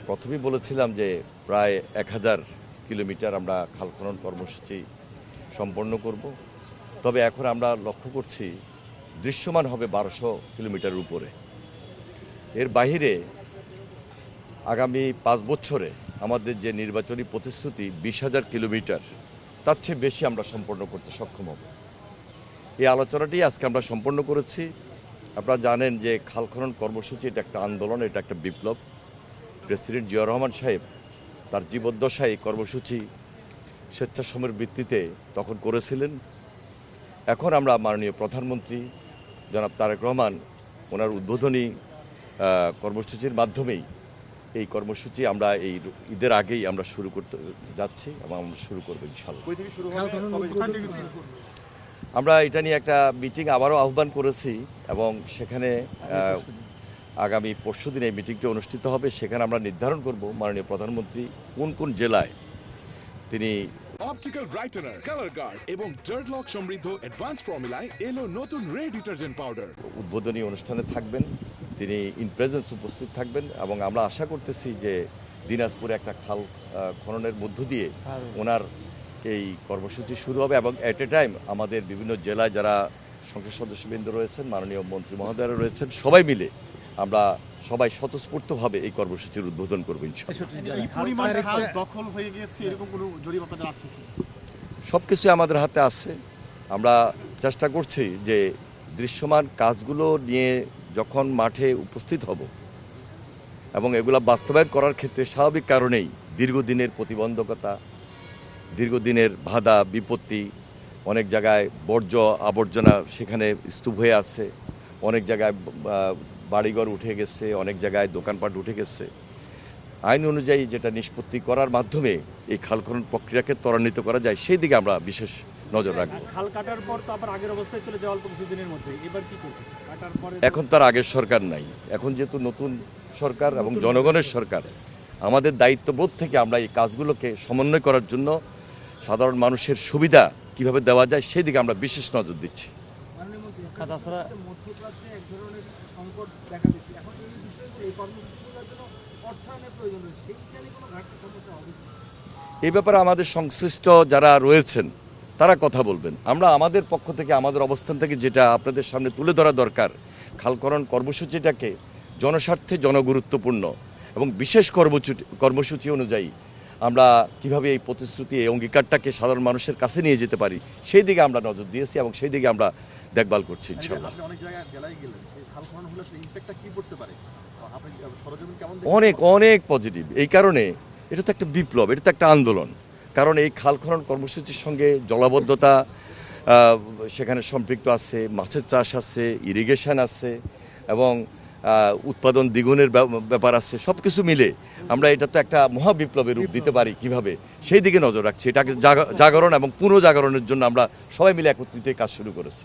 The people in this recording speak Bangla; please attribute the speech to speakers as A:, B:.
A: প্রথমেই বলেছিলাম যে প্রায় 1000 কিলোমিটার আমরা খাল খনন কর্মসূচি সম্পন্ন করব। তবে এখন আমরা লক্ষ্য করছি দৃশ্যমান হবে 1200 কিলোমিটারের উপরে। এর বাইরে আগামী 5 বছরে আমাদের যে নির্বাচনী প্রতিশ্রুতি 20,000 কিলোমিটার, তার চেয়ে বেশি আমরা সম্পন্ন করতে সক্ষম হব। এই আলোচনাটি আজকে আমরা সম্পন্ন করেছি। আপনারা জানেন যে খাল খনন কর্মসূচি এটা একটা আন্দোলন, এটা একটা বিপ্লব। প্রেসিডেন্ট জিয়াউর রহমান সাহেব তার জীবদ্দশায় কর্মসূচি স্বেচ্ছাশ্রমের ভিত্তিতে তখন করেছিলেন। এখন আমরা মাননীয় প্রধানমন্ত্রী জনাব তারেক রহমান ওনার উদ্বোধনী কর্মসূচির মাধ্যমেই এই কর্মসূচি আমরা এই ঈদের আগেই আমরা শুরু করতে যাচ্ছি এবং আমরা শুরু করবো ইনশাআল্লাহ। আমরা এটা নিয়ে একটা মিটিং আবারও আহ্বান করেছি এবং সেখানে আগামী পরশুদিন এই মিটিংটি অনুষ্ঠিত হবে। সেখানে আমরা নির্ধারণ করব মাননীয় প্রধানমন্ত্রী কোন কোন জেলায় তিনি
B: অপটিক্যাল ব্রাইটেনার, কালার গার্ড এবং ডার্ট লক সমৃদ্ধ অ্যাডভান্স ফর্মুলায় এলো নতুন রে ডিটারজেন্ট পাউডার।
A: উদ্বোধনী অনুষ্ঠানে থাকবেন, তিনি ইন প্রেজেন্স উপস্থিত থাকবেন এবং আমরা আশা করতেছি যে দিনাজপুরে একটা খাল খননের মধ্য দিয়ে ওনার এই কর্মসূচি শুরু হবে এবং অ্যাট এ টাইম আমাদের বিভিন্ন জেলায় যারা সংসদ সদস্যবৃন্দ রয়েছেন, মাননীয় মন্ত্রী মহোদয়রা রয়েছেন, সবাই মিলে আমরা সবাই স্বতঃস্ফূর্তভাবে এই কর্মসূচির উদ্বোধন করবো ইনশাআল্লাহ। সব কিছু আমাদের হাতে আছে। আমরা চেষ্টা করছি যে দৃশ্যমান কাজগুলো নিয়ে যখন মাঠে উপস্থিত হব এবং এগুলা বাস্তবায়ন করার ক্ষেত্রে স্বাভাবিক কারণেই দীর্ঘদিনের প্রতিবন্ধকতা, দীর্ঘদিনের বাধা বিপত্তি, অনেক জায়গায় বর্জ্য আবর্জনা সেখানে স্তূপ হয়ে আছে, অনেক জায়গায় বাড়িঘর উঠে গেছে, অনেক জায়গায় দোকানপাট উঠে গেছে। আইন অনুযায়ী যেটা নিষ্পত্তি করার মাধ্যমে এই খাল খনন প্রক্রিয়াকে ত্বরান্বিত করা যায় সেই দিকে আমরা বিশেষ নজর রাখবো।
C: খাল কাটার পর তো আবার আগের অবস্থায় চলে যায় অল্প কিছুদিনের মধ্যে, এবার কি করবে? কাটার পরে
A: এখন তার আগের সরকার নাই, এখন যেহেতু নতুন সরকার এবং জনগণের সরকার, আমাদের দায়িত্ববোধ থেকে আমরা এই কাজগুলোকে সমন্বয় করার জন্য সাধারণ মানুষের সুবিধা কিভাবে দেওয়া যায় সেই দিকে আমরা বিশেষ নজর দিচ্ছি।
C: তাছাড়া
D: মধ্যপ্রাচ্যে এক ধরনের সংকট দেখা দিচ্ছে, এখন এই বিষয়গুলো এই কর্মসূচিগুলোর জন্য অর্থায়নের প্রয়োজন রয়েছে, সেইখানে কোনো ঘাটতি সমস্যা হবে?
A: এই ব্যাপারে আমাদের সংশ্লিষ্ট যারা রয়েছেন তারা কথা বলবেন। আমরা আমাদের পক্ষ থেকে আমাদের অবস্থান থেকে যেটা আপনাদের সামনে তুলে ধরা দরকার, খাল খনন কর্মসূচিটাকে জনস্বার্থে জনগুরুত্বপূর্ণ এবং বিশেষ কর্মসূচি অনুযায়ী আমরা কিভাবে এই প্রতিশ্রুতি এই অঙ্গীকারটাকে সাধারণ মানুষের কাছে নিয়ে যেতে পারি সেই দিকে আমরা নজর দিয়েছি এবং সেই দিকে আমরা দেখভাল করছি ইনশাআল্লাহ। অনেক অনেক পজিটিভ। এই কারণে এটা তো একটা বিপ্লব, এটা তো একটা আন্দোলন। কারণ এই খাল খনন কর্মসূচির সঙ্গে জলাবদ্ধতা সেখানে সম্পৃক্ত আছে, মাছের চাষ আছে, ইরিগেশন আছে এবং উৎপাদন দ্বিগুণের ব্যাপার আছে। সব কিছু মিলে আমরা এটা তো একটা মহাবিপ্লবের রূপ দিতে পারি কিভাবে সেই দিকে নজর রাখছি। এটাকে জাগরণ এবং পুনঃজাগরণের জন্য আমরা সবাই মিলে একত্রিত কাজ শুরু করেছি।